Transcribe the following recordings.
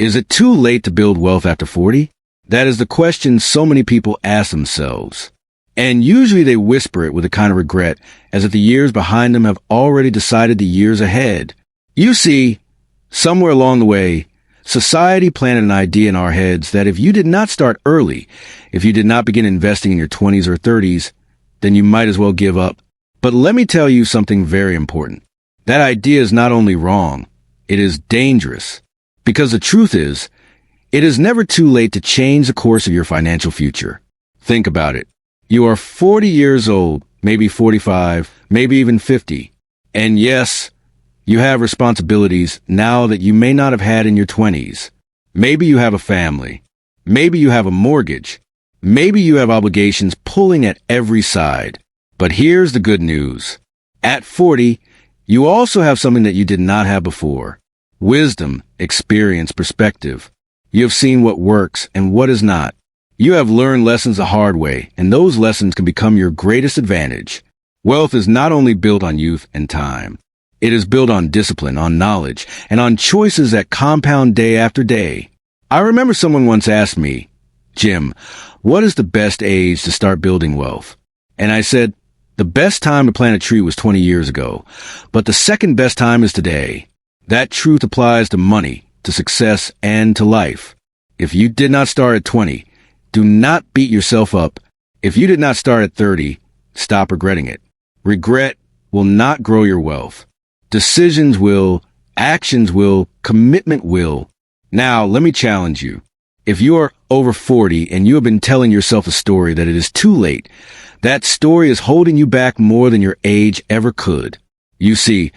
Is it too late to build wealth after 40? That is the question so many people ask themselves. And usually they whisper it with a kind of regret, as if the years behind them have already decided the years ahead. You see, somewhere along the way, society planted an idea in our heads that if you did not start early, if you did not begin investing in your 20s or 30s, then you might as well give up. But let me tell you something very important. That idea is not only wrong, it is dangerous. Because the truth is, it is never too late to change the course of your financial future. Think about it. You are 40 years old, maybe 45, maybe even 50. And yes, you have responsibilities now that you may not have had in your 20s. Maybe you have a family. Maybe you have a mortgage. Maybe you have obligations pulling at every side. But here's the good news. At 40, you also have something that you did not have before. Wisdom, experience, perspective. You have seen what works and what is not. You have learned lessons the hard way, and those lessons can become your greatest advantage. Wealth is not only built on youth and time. It is built on discipline, on knowledge, and on choices that compound day after day. I remember someone once asked me, "Jim, what is the best age to start building wealth?" And I said, the best time to plant a tree was 20 years ago, but the second best time is today. That truth applies to money, to success, and to life. If you did not start at 20, do not beat yourself up. If you did not start at 30, stop regretting it. Regret will not grow your wealth. Decisions will, actions will, commitment will. Now, let me challenge you. If you are over 40 and you have been telling yourself a story that it is too late, that story is holding you back more than your age ever could. You see,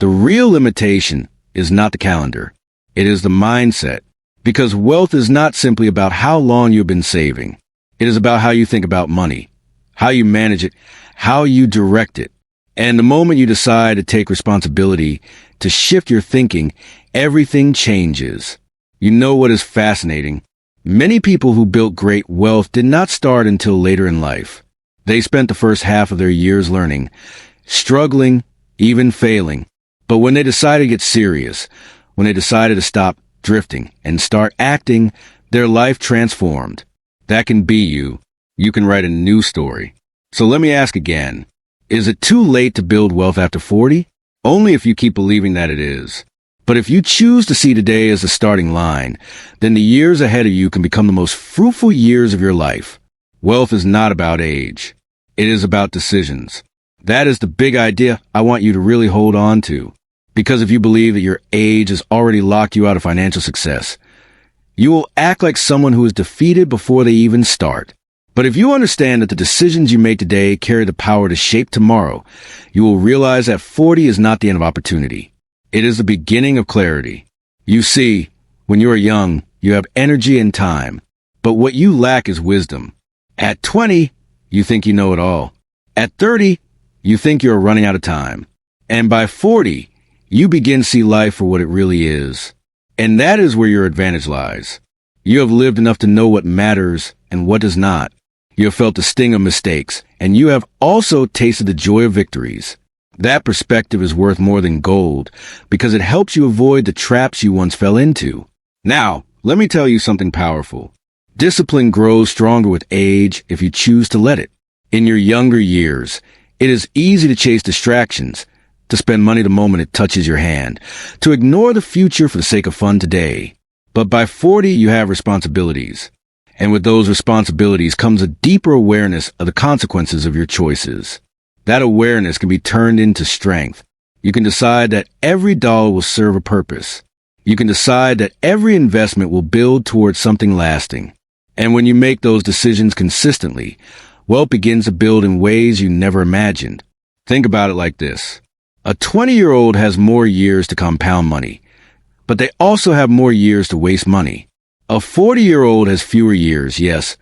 the real limitation is not the calendar. It is the mindset. Because wealth is not simply about how long you've been saving. It is about how you think about money, how you manage it, how you direct it. And the moment you decide to take responsibility, to shift your thinking, everything changes. You know what is fascinating? Many people who built great wealth did not start until later in life. They spent the first half of their years learning, struggling, even failing. But when they decided to get serious, when they decided to stop drifting and start acting, their life transformed. That can be you. You can write a new story. So let me ask again. Is it too late to build wealth after 40? Only if you keep believing that it is. But if you choose to see today as the starting line, then the years ahead of you can become the most fruitful years of your life. Wealth is not about age. It is about decisions. That is the big idea I want you to really hold on to. Because if you believe that your age has already locked you out of financial success, you will act like someone who is defeated before they even start. But if you understand that the decisions you make today carry the power to shape tomorrow, you will realize that 40 is not the end of opportunity. It is the beginning of clarity. You see, when you are young, you have energy and time. But what you lack is wisdom. At 20, you think you know it all. At 30, you think you are running out of time. And by 40, you begin to see life for what it really is. And that is where your advantage lies. You have lived enough to know what matters and what does not. You have felt the sting of mistakes, and you have also tasted the joy of victories. That perspective is worth more than gold, because it helps you avoid the traps you once fell into. Now, let me tell you something powerful. Discipline grows stronger with age if you choose to let it. In your younger years, it is easy to chase distractions, to spend money the moment it touches your hand, to ignore the future for the sake of fun today. But by 40, you have responsibilities. And with those responsibilities comes a deeper awareness of the consequences of your choices. That awareness can be turned into strength. You can decide that every dollar will serve a purpose. You can decide that every investment will build towards something lasting. And when you make those decisions consistently, wealth begins to build in ways you never imagined. Think about it like this. A 20-year-old has more years to compound money, but they also have more years to waste money. A 40-year-old has fewer years, yes,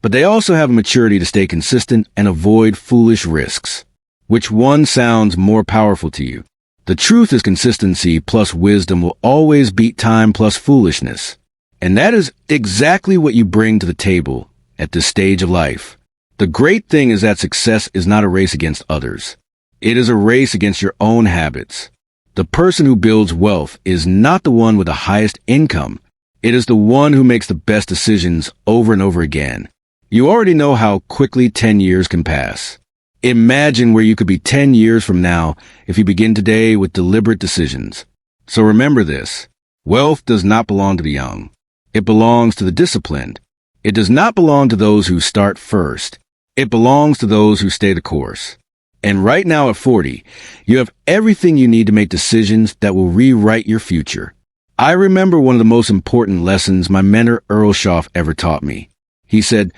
but they also have a maturity to stay consistent and avoid foolish risks. Which one sounds more powerful to you? The truth is consistency plus wisdom will always beat time plus foolishness. And that is exactly what you bring to the table at this stage of life. The great thing is that success is not a race against others. It is a race against your own habits. The person who builds wealth is not the one with the highest income. It is the one who makes the best decisions over and over again. You already know how quickly 10 years can pass. Imagine where you could be 10 years from now if you begin today with deliberate decisions. So remember this. Wealth does not belong to the young. It belongs to the disciplined. It does not belong to those who start first. It belongs to those who stay the course. And right now at 40, you have everything you need to make decisions that will rewrite your future. I remember one of the most important lessons my mentor Earl Schaff ever taught me. He said,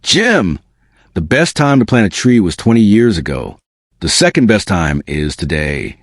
"Jim, the best time to plant a tree was 20 years ago. The second best time is today."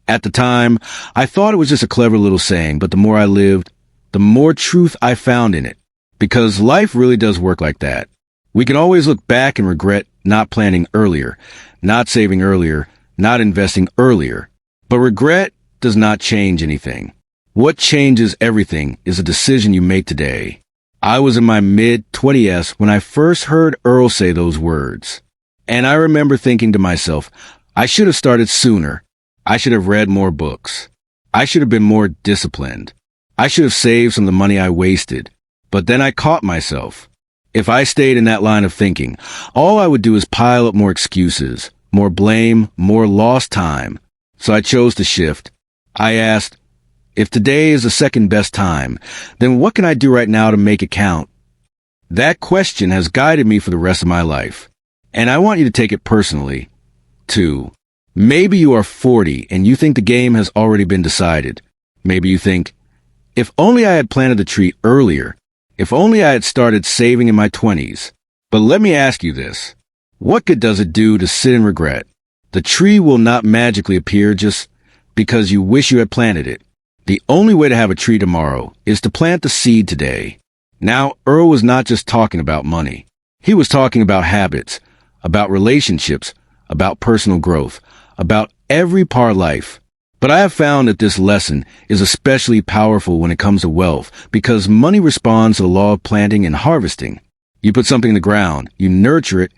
At the time, I thought it was just a clever little saying, but the more I lived, the more truth I found in it. Because life really does work like that. We can always look back and regret not planning earlier, not saving earlier, not investing earlier. But regret does not change anything. What changes everything is a decision you make today. I was in my mid-20s when I first heard Earl say those words. And I remember thinking to myself, I should have started sooner. I should have read more books. I should have been more disciplined. I should have saved some of the money I wasted. But then I caught myself. If I stayed in that line of thinking, all I would do is pile up more excuses, more blame, more lost time. So I chose to shift. I asked, if today is the second best time, then what can I do right now to make it count? That question has guided me for the rest of my life. And I want you to take it personally, too. Maybe you are 40 and you think the game has already been decided. Maybe you think, if only I had planted the tree earlier. If only I had started saving in my 20s. But let me ask you this. What good does it do to sit in regret? The tree will not magically appear just because you wish you had planted it. The only way to have a tree tomorrow is to plant the seed today. Now, Earl was not just talking about money. He was talking about habits, about relationships, about personal growth, about every part of life. But I have found that this lesson is especially powerful when it comes to wealth because money responds to the law of planting and harvesting. You put something in the ground, you nurture it,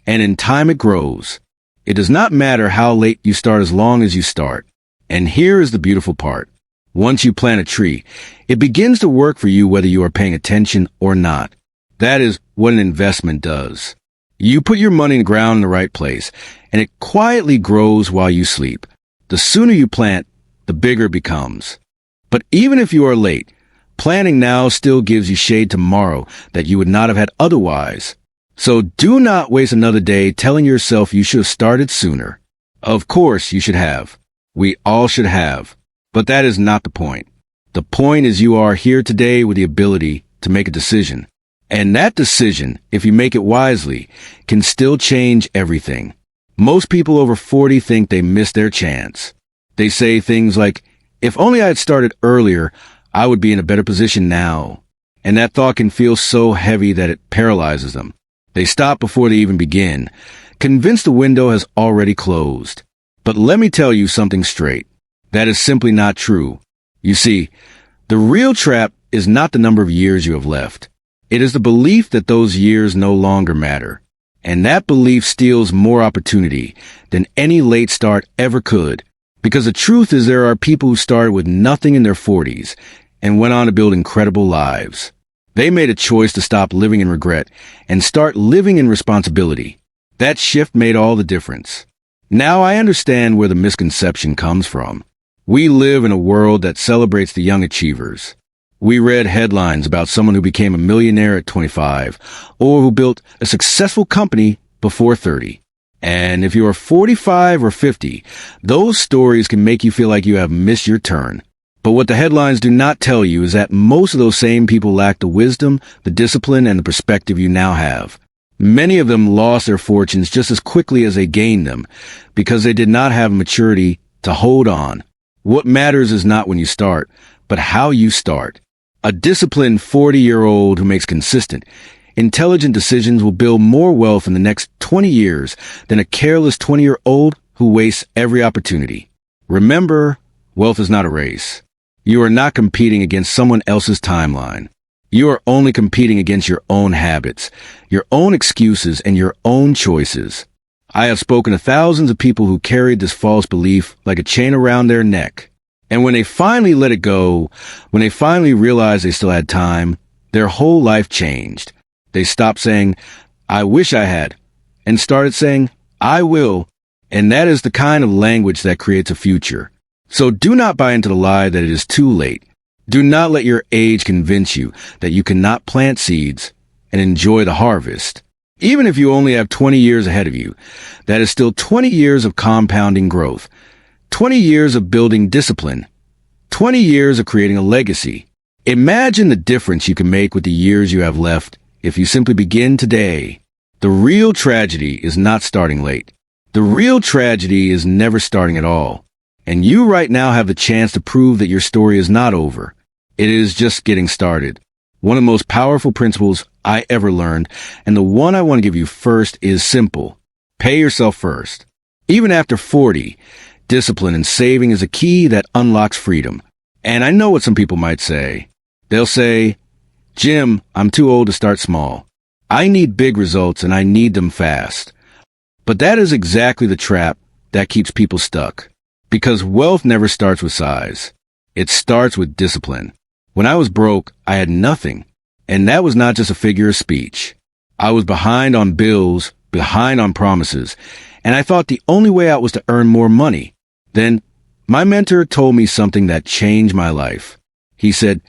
and in time it grows. It does not matter how late you start as long as you start. And here is the beautiful part. Once you plant a tree, it begins to work for you whether you are paying attention or not. That is what an investment does. You put your money in the ground in the right place, and it quietly grows while you sleep. The sooner you plant, the bigger it becomes. But even if you are late, planting now still gives you shade tomorrow that you would not have had otherwise. So do not waste another day telling yourself you should have started sooner. Of course you should have. We all should have. But that is not the point. The point is you are here today with the ability to make a decision. And that decision, if you make it wisely, can still change everything. Most people over 40 think they missed their chance. They say things like, if only I had started earlier, I would be in a better position now. And that thought can feel so heavy that it paralyzes them. They stop before they even begin, convinced the window has already closed. But let me tell you something straight. That is simply not true. You see, the real trap is not the number of years you have left. It is the belief that those years no longer matter. And that belief steals more opportunity than any late start ever could. Because the truth is there are people who started with nothing in their 40s and went on to build incredible lives. They made a choice to stop living in regret and start living in responsibility. That shift made all the difference. Now I understand where the misconception comes from. We live in a world that celebrates the young achievers. We read headlines about someone who became a millionaire at 25 or who built a successful company before 30. And if you are 45 or 50, those stories can make you feel like you have missed your turn. But what the headlines do not tell you is that most of those same people lack the wisdom, the discipline, and the perspective you now have. Many of them lost their fortunes just as quickly as they gained them because they did not have maturity to hold on. What matters is not when you start, but how you start. A disciplined 40-year-old who makes consistent, intelligent decisions will build more wealth in the next 20 years than a careless 20-year-old who wastes every opportunity. Remember, wealth is not a race. You are not competing against someone else's timeline. You are only competing against your own habits, your own excuses, and your own choices. I have spoken to thousands of people who carried this false belief like a chain around their neck. And when they finally let it go, when they finally realized they still had time, their whole life changed. They stopped saying, I wish I had, and started saying, I will. And that is the kind of language that creates a future. So do not buy into the lie that it is too late. Do not let your age convince you that you cannot plant seeds and enjoy the harvest. Even if you only have 20 years ahead of you, that is still 20 years of compounding growth, 20 years of building discipline, 20 years of creating a legacy. Imagine the difference you can make with the years you have left if you simply begin today. The real tragedy is not starting late. The real tragedy is never starting at all. And you right now have the chance to prove that your story is not over. It is just getting started. One of the most powerful principles I ever learned, and the one I want to give you first, is simple. Pay yourself first. Even after 40, discipline and saving is a key that unlocks freedom. And I know what some people might say. They'll say, Jim, I'm too old to start small. I need big results and I need them fast. But that is exactly the trap that keeps people stuck. Because wealth never starts with size. It starts with discipline. When I was broke, I had nothing. And that was not just a figure of speech. I was behind on bills, behind on promises, and I thought the only way out was to earn more money. Then, my mentor told me something that changed my life. He said,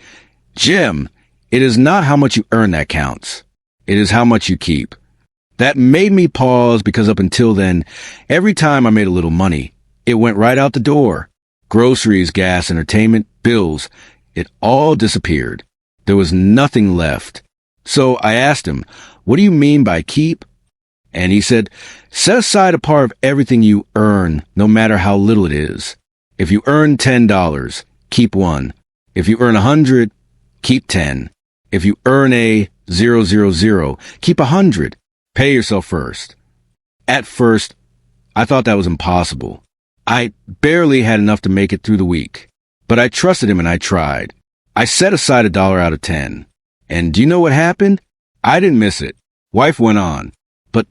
Jim, it is not how much you earn that counts. It is how much you keep. That made me pause because up until then, every time I made a little money, it went right out the door. Groceries, gas, entertainment, bills, it all disappeared. There was nothing left. So I asked him, what do you mean by keep? And he said, set aside a part of everything you earn, no matter how little it is. If you earn $10, keep 1. If you earn 100, keep 10. If you earn a 000, keep 100. Pay yourself first. At first, I thought that was impossible. I barely had enough to make it through the week. But I trusted him and I tried. I set aside $1 out of 10. And do you know what happened? I didn't miss it. Wife went on. But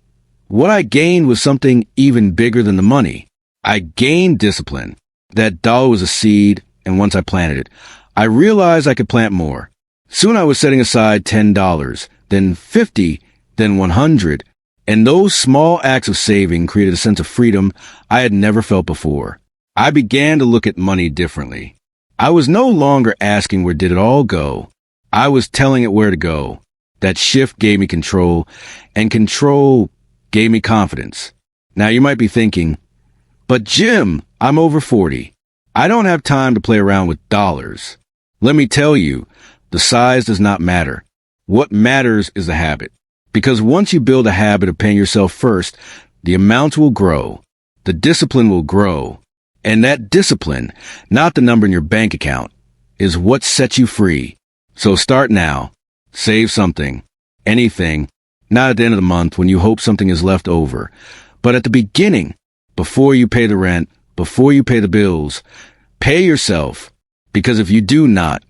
what I gained was something even bigger than the money. I gained discipline. That dollar was a seed, and once I planted it, I realized I could plant more. Soon I was setting aside $10, then 50, then 100, and those small acts of saving created a sense of freedom I had never felt before. I began to look at money differently. I was no longer asking where did it all go. I was telling it where to go. That shift gave me control, and control gave me confidence. Now you might be thinking, but Jim, I'm over 40. I don't have time to play around with dollars. Let me tell you, the size does not matter. What matters is the habit. Because once you build a habit of paying yourself first, the amounts will grow. The discipline will grow. And that discipline, not the number in your bank account, is what sets you free. So start now. Save something. Anything. Not at the end of the month when you hope something is left over. But at the beginning, before you pay the rent, before you pay the bills, pay yourself. Because if you do not,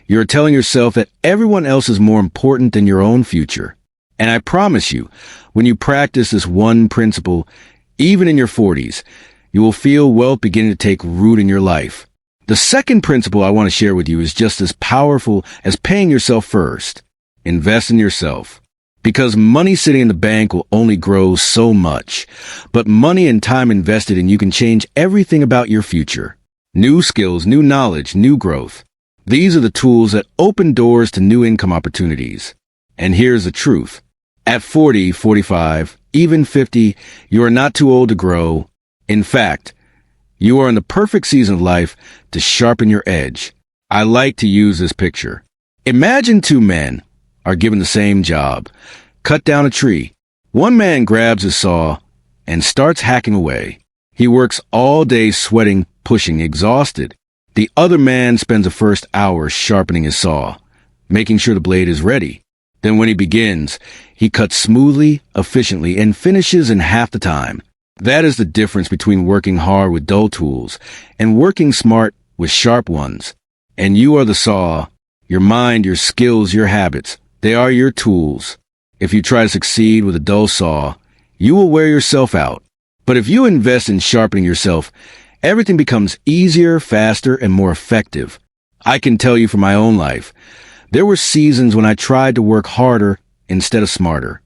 you're telling yourself that everyone else is more important than your own future. And I promise you, when you practice this one principle, even in your 40s, you will feel wealth beginning to take root in your life. The second principle I want to share with you is just as powerful as paying yourself first. Invest in yourself. Because money sitting in the bank will only grow so much. But money and time invested in you can change everything about your future. New skills, new knowledge, new growth. These are the tools that open doors to new income opportunities. And here's the truth. At 40, 45, even 50, you are not too old to grow. In fact, you are in the perfect season of life to sharpen your edge. I like to use this picture. Imagine two men are given the same job. Cut down a tree. One man grabs his saw and starts hacking away. He works all day sweating, pushing, exhausted. The other man spends the first hour sharpening his saw, making sure the blade is ready. Then when he begins, he cuts smoothly, efficiently, and finishes in half the time. That is the difference between working hard with dull tools and working smart with sharp ones. And you are the saw. Your mind, your skills, your habits, they are your tools. If you try to succeed with a dull saw, you will wear yourself out. But if you invest in sharpening yourself Everything becomes easier, faster, and more effective. I can tell you from my own life, there were seasons when I tried to work harder instead of smarter.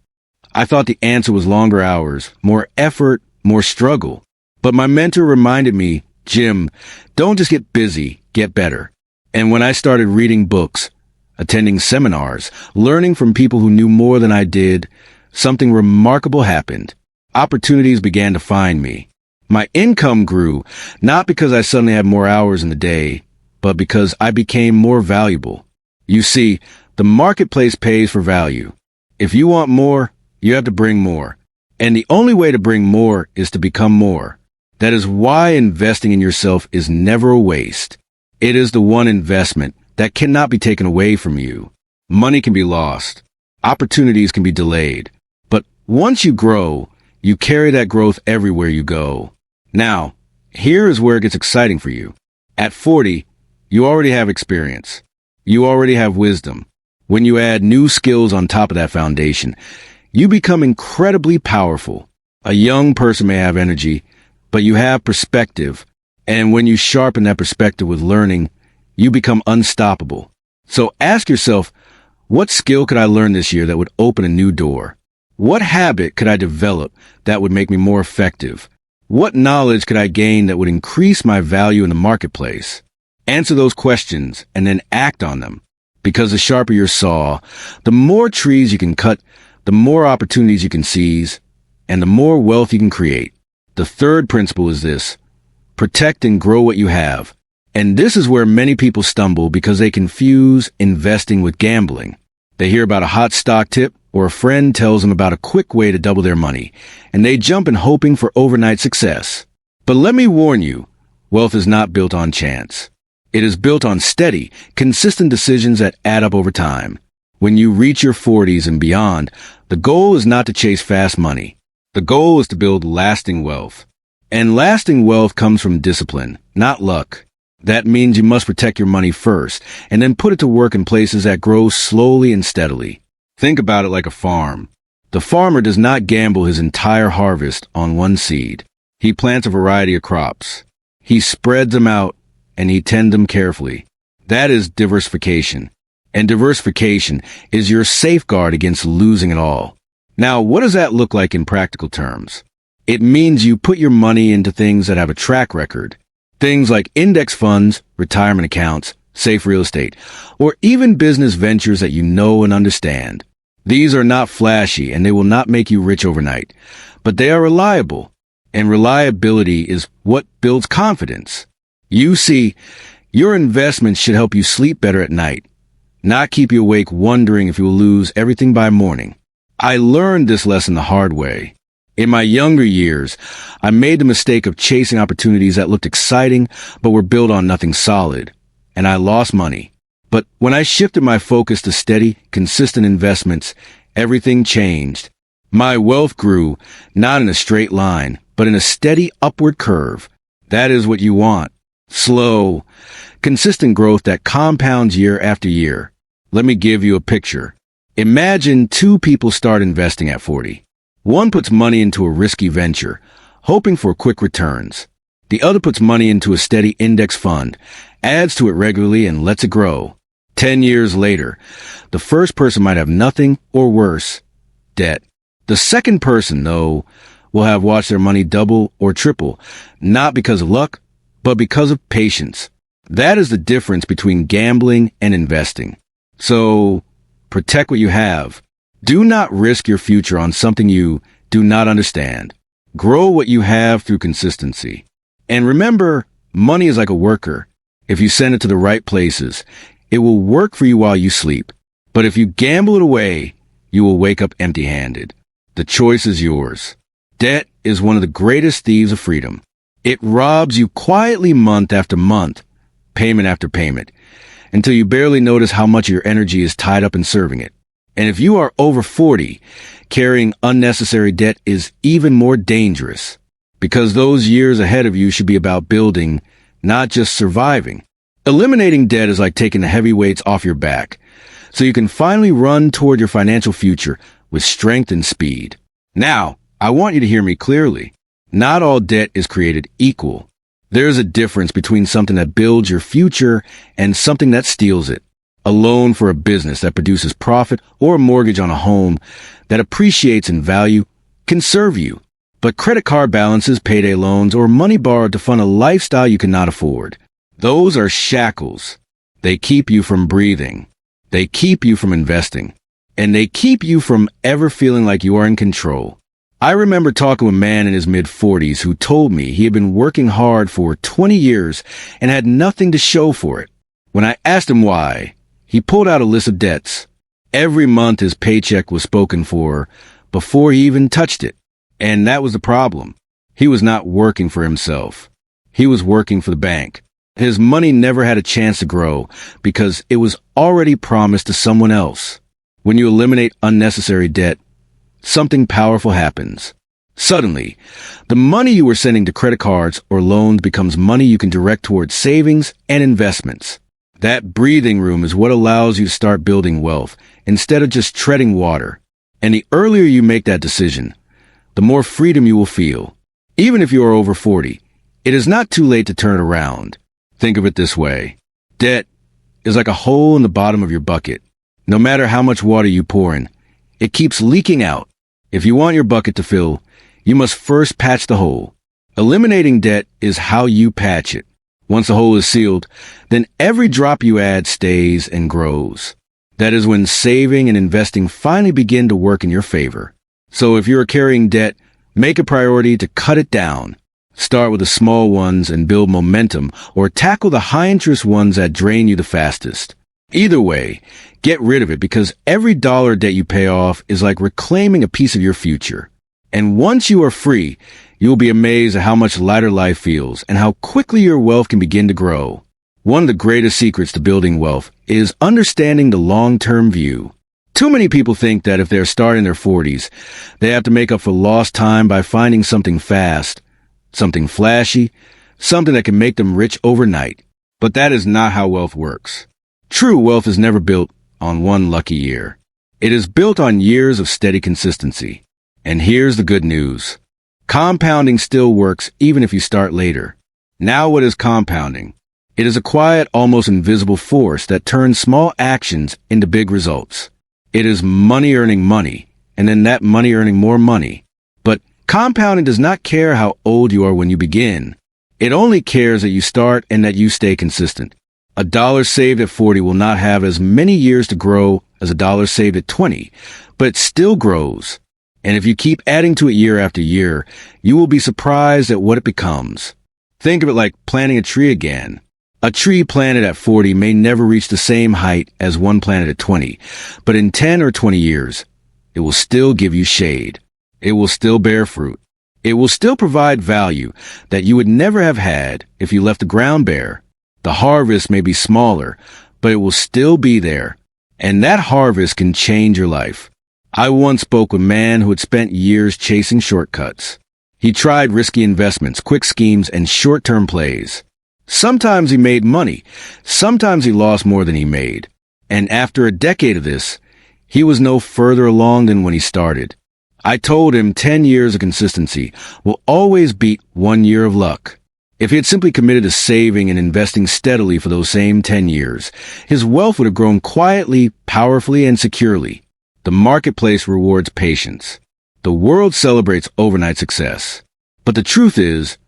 I thought the answer was longer hours, more effort, more struggle. But my mentor reminded me, Jim, don't just get busy, get better. And when I started reading books, attending seminars, learning from people who knew more than I did, something remarkable happened. Opportunities began to find me. My income grew, not because I suddenly had more hours in the day, but because I became more valuable. You see, the marketplace pays for value. If you want more, you have to bring more. And the only way to bring more is to become more. That is why investing in yourself is never a waste. It is the one investment that cannot be taken away from you. Money can be lost. Opportunities can be delayed. But once you grow, you carry that growth everywhere you go. Now, here is where it gets exciting for you. At 40, you already have experience. You already have wisdom. When you add new skills on top of that foundation, you become incredibly powerful. A young person may have energy, but you have perspective. And when you sharpen that perspective with learning, you become unstoppable. So ask yourself, what skill could I learn this year that would open a new door? What habit could I develop that would make me more effective? What knowledge could I gain that would increase my value in the marketplace? Answer those questions and then act on them. Because the sharper your saw, the more trees you can cut, the more opportunities you can seize, and the more wealth you can create. The third principle is this: protect and grow what you have. And this is where many people stumble because they confuse investing with gambling. They hear about a hot stock tip, or a friend tells them about a quick way to double their money, and they jump in hoping for overnight success. But let me warn you, wealth is not built on chance. It is built on steady, consistent decisions that add up over time. When you reach your 40s and beyond, the goal is not to chase fast money. The goal is to build lasting wealth. And lasting wealth comes from discipline, not luck. That means you must protect your money first, and then put it to work in places that grow slowly and steadily. Think about it like a farm. The farmer does not gamble his entire harvest on one seed. He plants a variety of crops. He spreads them out, and he tends them carefully. That is diversification. And diversification is your safeguard against losing it all. Now, what does that look like in practical terms? It means you put your money into things that have a track record. Things like index funds, retirement accounts, safe real estate, or even business ventures that you know and understand. These are not flashy and they will not make you rich overnight, but they are reliable. And reliability is what builds confidence. You see, your investments should help you sleep better at night, not keep you awake wondering if you will lose everything by morning. I learned this lesson the hard way. In my younger years, I made the mistake of chasing opportunities that looked exciting but were built on nothing solid, and I lost money. But when I shifted my focus to steady, consistent investments, everything changed. My wealth grew, not in a straight line, but in a steady upward curve. That is what you want. Slow, consistent growth that compounds year after year. Let me give you a picture. Imagine two people start investing at 40. One puts money into a risky venture, hoping for quick returns. The other puts money into a steady index fund, adds to it regularly, and lets it grow. 10 years later, the first person might have nothing, or worse, debt. The second person, though, will have watched their money double or triple, not because of luck, but because of patience. That is the difference between gambling and investing. So, protect what you have. Do not risk your future on something you do not understand. Grow what you have through consistency. And remember, money is like a worker. If you send it to the right places, it will work for you while you sleep. But if you gamble it away, you will wake up empty-handed. The choice is yours. Debt is one of the greatest thieves of freedom. It robs you quietly month after month, payment after payment, until you barely notice how much of your energy is tied up in serving it. And if you are over 40, carrying unnecessary debt is even more dangerous, because those years ahead of you should be about building, not just surviving. Eliminating debt is like taking the heavy weights off your back, so you can finally run toward your financial future with strength and speed. Now, I want you to hear me clearly. Not all debt is created equal. There's a difference between something that builds your future and something that steals it. A loan for a business that produces profit or a mortgage on a home that appreciates in value can serve you. But credit card balances, payday loans, or money borrowed to fund a lifestyle you cannot afford, those are shackles. They keep you from breathing. They keep you from investing. And they keep you from ever feeling like you are in control. I remember talking to a man in his mid-40s who told me he had been working hard for 20 years and had nothing to show for it. When I asked him why, he pulled out a list of debts. Every month his paycheck was spoken for before he even touched it. And that was the problem. He was not working for himself. He was working for the bank. His money never had a chance to grow because it was already promised to someone else. When you eliminate unnecessary debt, something powerful happens. Suddenly, the money you were sending to credit cards or loans becomes money you can direct towards savings and investments. That breathing room is what allows you to start building wealth instead of just treading water. And the earlier you make that decision, the more freedom you will feel. Even if you are over 40, it is not too late to turn around. Think of it this way. Debt is like a hole in the bottom of your bucket. No matter how much water you pour in, it keeps leaking out. If you want your bucket to fill, you must first patch the hole. Eliminating debt is how you patch it. Once the hole is sealed, then every drop you add stays and grows. That is when saving and investing finally begin to work in your favor. So if you're carrying debt, make a priority to cut it down. Start with the small ones and build momentum, or tackle the high-interest ones that drain you the fastest. Either way, get rid of it because every dollar debt you pay off is like reclaiming a piece of your future. And once you are free, you will be amazed at how much lighter life feels and how quickly your wealth can begin to grow. One of the greatest secrets to building wealth is understanding the long-term view. Too many people think that if they're starting their 40s, they have to make up for lost time by finding something fast, something flashy, something that can make them rich overnight. But that is not how wealth works. True wealth is never built on one lucky year. It is built on years of steady consistency. And here's the good news. Compounding still works even if you start later. Now what is compounding? It is a quiet, almost invisible force that turns small actions into big results. It is money earning money, and then that money earning more money. But compounding does not care how old you are when you begin. It only cares that you start and that you stay consistent. A dollar saved at 40 will not have as many years to grow as a dollar saved at 20, but it still grows. And if you keep adding to it year after year, you will be surprised at what it becomes. Think of it like planting a tree again. A tree planted at 40 may never reach the same height as one planted at 20, but in 10 or 20 years, it will still give you shade. It will still bear fruit. It will still provide value that you would never have had if you left the ground bare. The harvest may be smaller, but it will still be there. And that harvest can change your life. I once spoke with a man who had spent years chasing shortcuts. He tried risky investments, quick schemes, and short-term plays. Sometimes he made money. Sometimes he lost more than he made. And after a decade of this, he was no further along than when he started. I told him 10 years of consistency will always beat 1 year of luck. If he had simply committed to saving and investing steadily for those same 10 years, his wealth would have grown quietly, powerfully, and securely. The marketplace rewards patience. The world celebrates overnight success. But the truth is,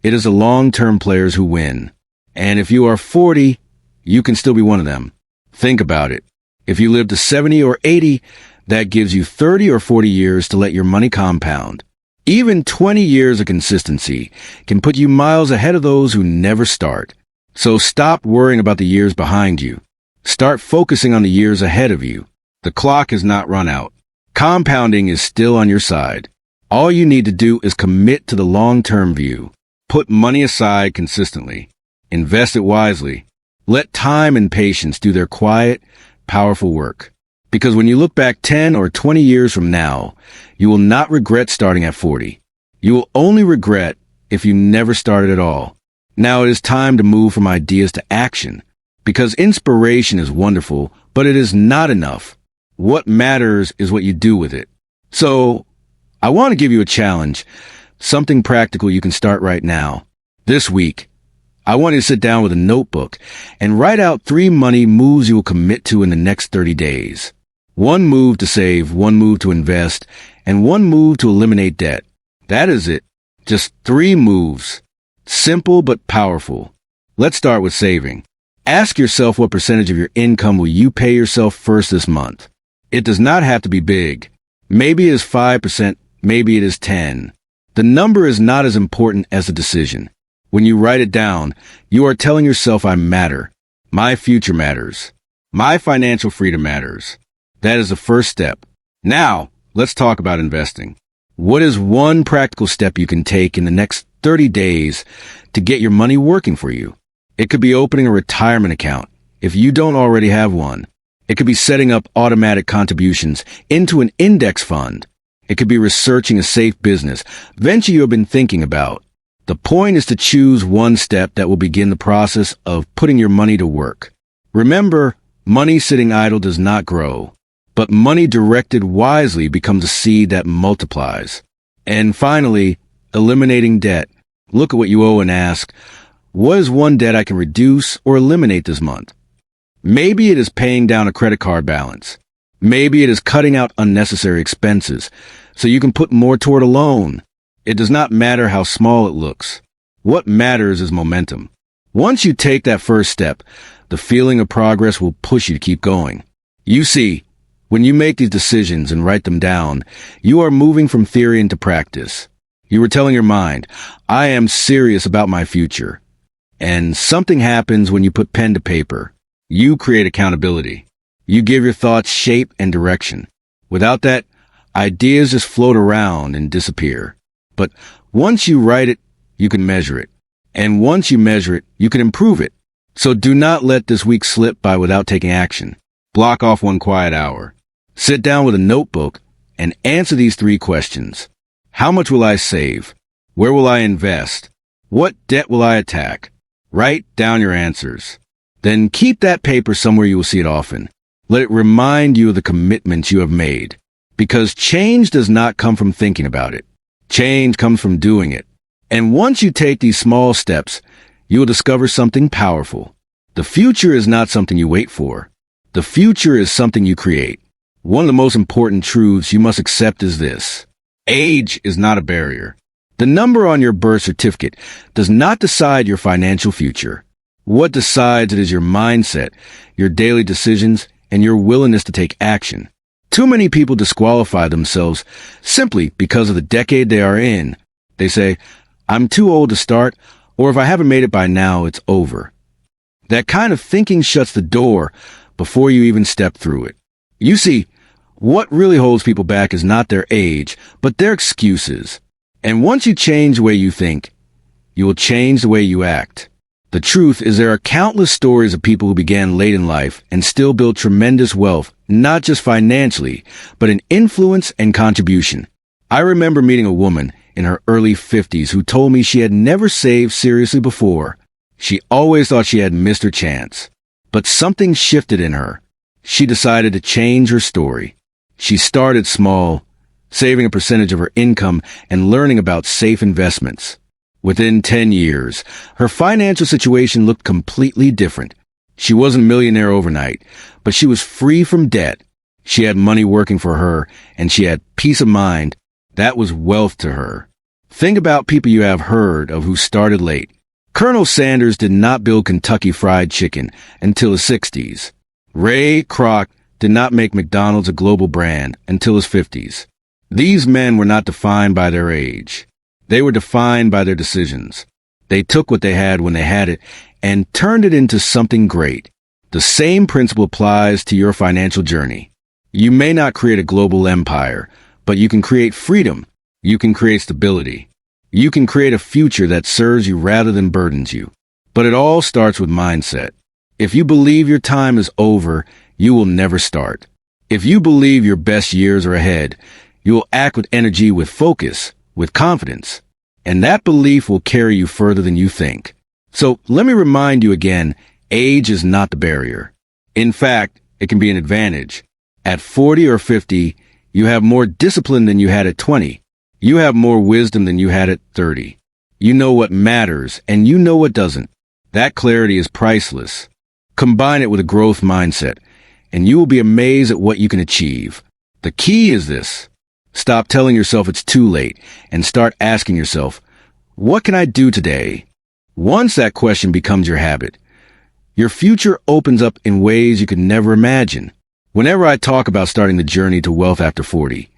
it is the long-term players who win. And if you are 40, you can still be one of them. Think about it. If you live to 70 or 80, that gives you 30 or 40 years to let your money compound. Even 20 years of consistency can put you miles ahead of those who never start. So stop worrying about the years behind you. Start focusing on the years ahead of you. The clock has not run out. Compounding is still on your side. All you need to do is commit to the long-term view. Put money aside consistently. Invest it wisely. Let time and patience do their quiet, powerful work. Because when you look back 10 or 20 years from now, you will not regret starting at 40. You will only regret if you never started at all. Now it is time to move from ideas to action. Because inspiration is wonderful, but it is not enough. What matters is what you do with it. So, I want to give you a challenge, something practical you can start right now. This week, I want you to sit down with a notebook and write out 3 money moves you will commit to in the next 30 days. 1 move to save, 1 move to invest, and 1 move to eliminate debt. That is it. Just 3 moves. Simple but powerful. Let's start with saving. Ask yourself what percentage of your income will you pay yourself first this month. It does not have to be big. Maybe it is 5%, maybe it is 10. The number is not as important as the decision. When you write it down, you are telling yourself I matter. My future matters. My financial freedom matters. That is the first step. Now, let's talk about investing. What is one practical step you can take in the next 30 days to get your money working for you? It could be opening a retirement account if you don't already have one. It could be setting up automatic contributions into an index fund. It could be researching a safe business venture you have been thinking about. The point is to choose one step that will begin the process of putting your money to work. Remember, money sitting idle does not grow, but money directed wisely becomes a seed that multiplies. And finally, eliminating debt. Look at what you owe and ask, what is one debt I can reduce or eliminate this month? Maybe it is paying down a credit card balance. Maybe it is cutting out unnecessary expenses so you can put more toward a loan. It does not matter how small it looks. What matters is momentum. Once you take that first step, the feeling of progress will push you to keep going. You see, when you make these decisions and write them down, you are moving from theory into practice. You are telling your mind, I am serious about my future. And something happens when you put pen to paper. You create accountability. You give your thoughts shape and direction. Without that, ideas just float around and disappear. But once you write it, you can measure it. And once you measure it, you can improve it. So do not let this week slip by without taking action. Block off 1 quiet hour. Sit down with a notebook and answer these 3 questions. How much will I save? Where will I invest? What debt will I attack? Write down your answers. Then keep that paper somewhere you will see it often. Let it remind you of the commitments you have made. Because change does not come from thinking about it. Change comes from doing it. And once you take these small steps, you will discover something powerful. The future is not something you wait for. The future is something you create. One of the most important truths you must accept is this. Age is not a barrier. The number on your birth certificate does not decide your financial future. What decides it is your mindset, your daily decisions, and your willingness to take action. Too many people disqualify themselves simply because of the decade they are in. They say, I'm too old to start, or if I haven't made it by now, it's over. That kind of thinking shuts the door before you even step through it. You see, what really holds people back is not their age, but their excuses. And once you change the way you think, you will change the way you act. The truth is there are countless stories of people who began late in life and still built tremendous wealth, not just financially, but in influence and contribution. I remember meeting a woman in her early 50s who told me she had never saved seriously before. She always thought she had missed her chance. But something shifted in her. She decided to change her story. She started small, saving a percentage of her income and learning about safe investments. Within 10 years, her financial situation looked completely different. She wasn't a millionaire overnight, but she was free from debt. She had money working for her, and she had peace of mind. That was wealth to her. Think about people you have heard of who started late. Colonel Sanders did not build Kentucky Fried Chicken until his 60s. Ray Kroc did not make McDonald's a global brand until his 50s. These men were not defined by their age. They were defined by their decisions. They took what they had when they had it and turned it into something great. The same principle applies to your financial journey. You may not create a global empire, but you can create freedom. You can create stability. You can create a future that serves you rather than burdens you. But it all starts with mindset. If you believe your time is over, you will never start. If you believe your best years are ahead, you will act with energy, with focus, with confidence. And that belief will carry you further than you think. So let me remind you again, age is not the barrier. In fact, it can be an advantage. At 40 or 50, you have more discipline than you had at 20. You have more wisdom than you had at 30. You know what matters, and you know what doesn't. That clarity is priceless. Combine it with a growth mindset, and you will be amazed at what you can achieve. The key is this. Stop telling yourself it's too late, and start asking yourself, what can I do today? Once that question becomes your habit, your future opens up in ways you could never imagine. Whenever I talk about starting the journey to wealth after 40,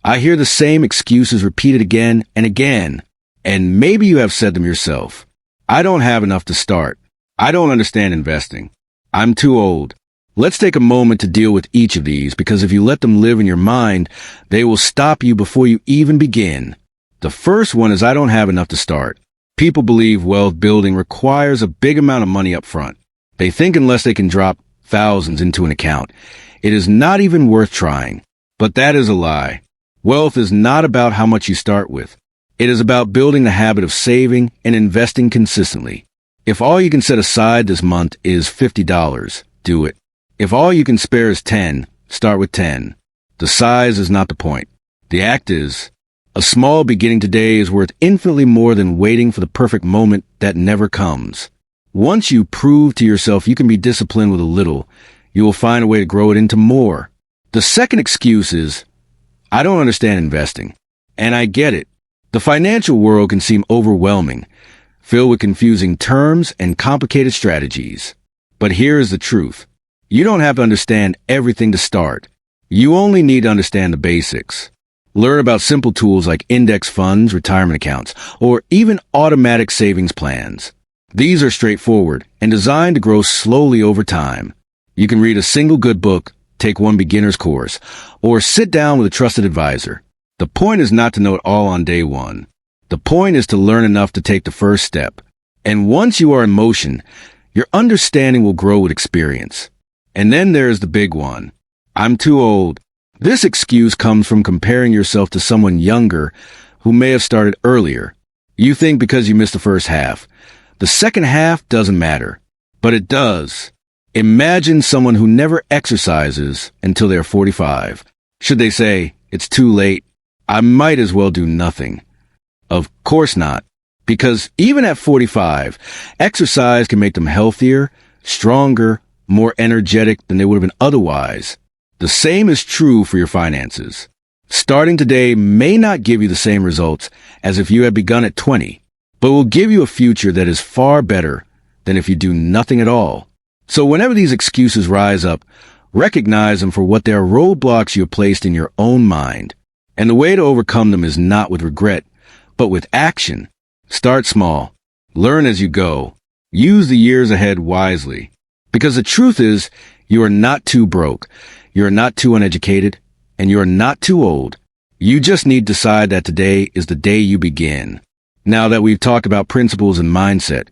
I hear the same excuses repeated again and again. And maybe you have said them yourself. I don't have enough to start. I don't understand investing. I'm too old. Let's take a moment to deal with each of these, because if you let them live in your mind, they will stop you before you even begin. The first one is I don't have enough to start. People believe wealth building requires a big amount of money up front. They think unless they can drop thousands into an account, it is not even worth trying. But that is a lie. Wealth is not about how much you start with. It is about building the habit of saving and investing consistently. If all you can set aside this month is $50, do it. If all you can spare is 10, start with 10. The size is not the point. The act is. A small beginning today is worth infinitely more than waiting for the perfect moment that never comes. Once you prove to yourself you can be disciplined with a little, you will find a way to grow it into more. The second excuse is, I don't understand investing. And I get it. The financial world can seem overwhelming, filled with confusing terms and complicated strategies. But here is the truth. You don't have to understand everything to start. You only need to understand the basics. Learn about simple tools like index funds, retirement accounts, or even automatic savings plans. These are straightforward and designed to grow slowly over time. You can read a single good book, take one beginner's course, or sit down with a trusted advisor. The point is not to know it all on day one. The point is to learn enough to take the first step. And once you are in motion, your understanding will grow with experience. And then there is the big one. I'm too old. This excuse comes from comparing yourself to someone younger who may have started earlier. You think because you missed the first half, the second half doesn't matter. But it does. Imagine someone who never exercises until they're 45. Should they say, it's too late? I might as well do nothing. Of course not. Because even at 45, exercise can make them healthier, stronger, more energetic than they would have been otherwise. The same is true for your finances. Starting today may not give you the same results as if you had begun at 20, but will give you a future that is far better than if you do nothing at all. So whenever these excuses rise up, recognize them for what they are: roadblocks you have placed in your own mind. And the way to overcome them is not with regret, but with action. Start small. Learn as you go. Use the years ahead wisely. Because the truth is, you are not too broke, you are not too uneducated, and you are not too old. You just need to decide that today is the day you begin. Now that we've talked about principles and mindset,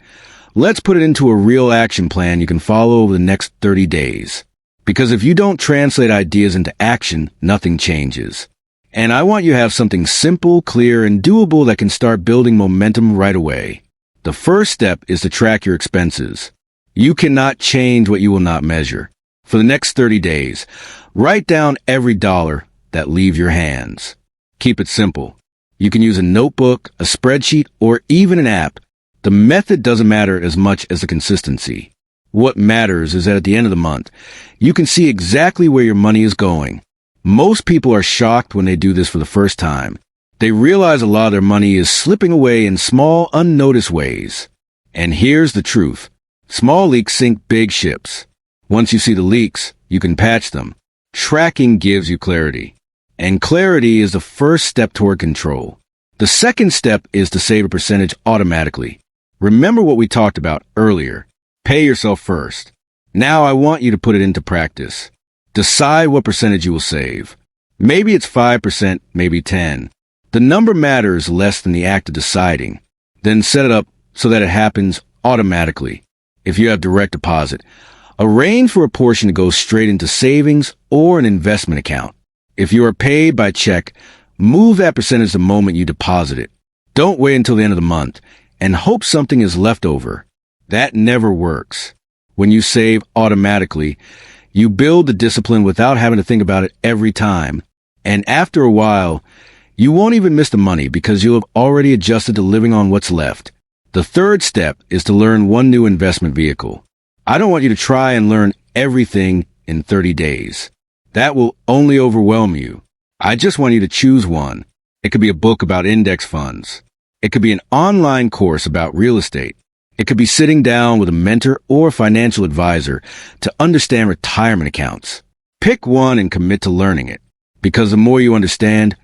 let's put it into a real action plan you can follow over the next 30 days. Because if you don't translate ideas into action, nothing changes. And I want you to have something simple, clear, and doable that can start building momentum right away. The first step is to track your expenses. You cannot change what you will not measure. For the next 30 days, write down every dollar that leaves your hands. Keep it simple. You can use a notebook, a spreadsheet, or even an app. The method doesn't matter as much as the consistency. What matters is that at the end of the month, you can see exactly where your money is going. Most people are shocked when they do this for the first time. They realize a lot of their money is slipping away in small, unnoticed ways. And here's the truth. Small leaks sink big ships. Once you see the leaks, you can patch them. Tracking gives you clarity. And clarity is the first step toward control. The second step is to save a percentage automatically. Remember what we talked about earlier. Pay yourself first. Now I want you to put it into practice. Decide what percentage you will save. Maybe it's 5%, maybe 10%. The number matters less than the act of deciding. Then set it up so that it happens automatically. If you have direct deposit, arrange for a portion to go straight into savings or an investment account. If you are paid by check, move that percentage the moment you deposit it. Don't wait until the end of the month and hope something is left over. That never works. When you save automatically, you build the discipline without having to think about it every time. And after a while, You won't even miss the money because you'll have already adjusted to living on what's left. The third step is to learn one new investment vehicle. I don't want you to try and learn everything in 30 days. That will only overwhelm you. I just want you to choose one. It could be a book about index funds. It could be an online course about real estate. It could be sitting down with a mentor or financial advisor to understand retirement accounts. Pick one and commit to learning it, because the more you understand,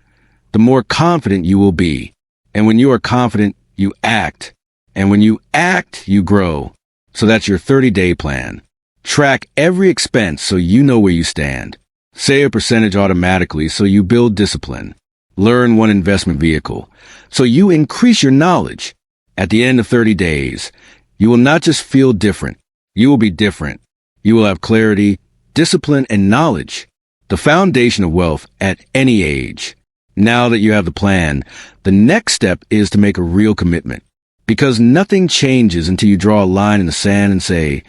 the more confident you will be. And when you are confident, you act. And when you act, you grow. So that's your 30-day plan. Track every expense so you know where you stand. Say a percentage automatically so you build discipline. Learn one investment vehicle so you increase your knowledge. At the end of 30 days, you will not just feel different. You will be different. You will have clarity, discipline, and knowledge. The foundation of wealth at any age. Now that you have the plan, the next step is to make a real commitment. Because nothing changes until you draw a line in the sand and say,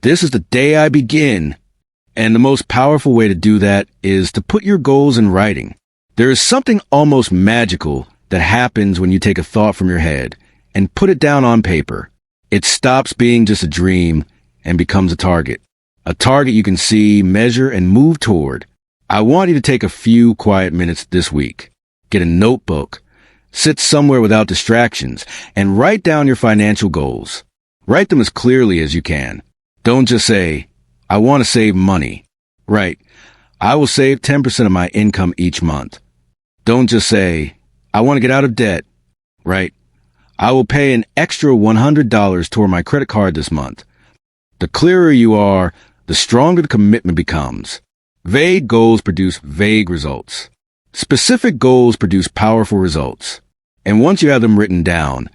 "This is the day I begin." And the most powerful way to do that is to put your goals in writing. There is something almost magical that happens when you take a thought from your head and put it down on paper. It stops being just a dream and becomes a target. A target you can see, measure, and move toward. I want you to take a few quiet minutes this week. Get a notebook. Sit somewhere without distractions and write down your financial goals. Write them as clearly as you can. Don't just say, "I want to save money." Write, "I will save 10% of my income each month." Don't just say, "I want to get out of debt." Write, "I will pay an extra $100 toward my credit card this month." The clearer you are, the stronger the commitment becomes. Vague goals produce vague results. Specific goals produce powerful results. And once you have them written down,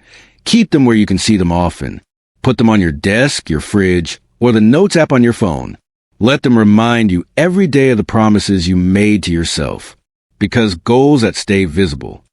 keep them where you can see them often. Put them on your desk, your fridge, or the notes app on your phone. Let them remind you every day of the promises you made to yourself. Because goals that stay visible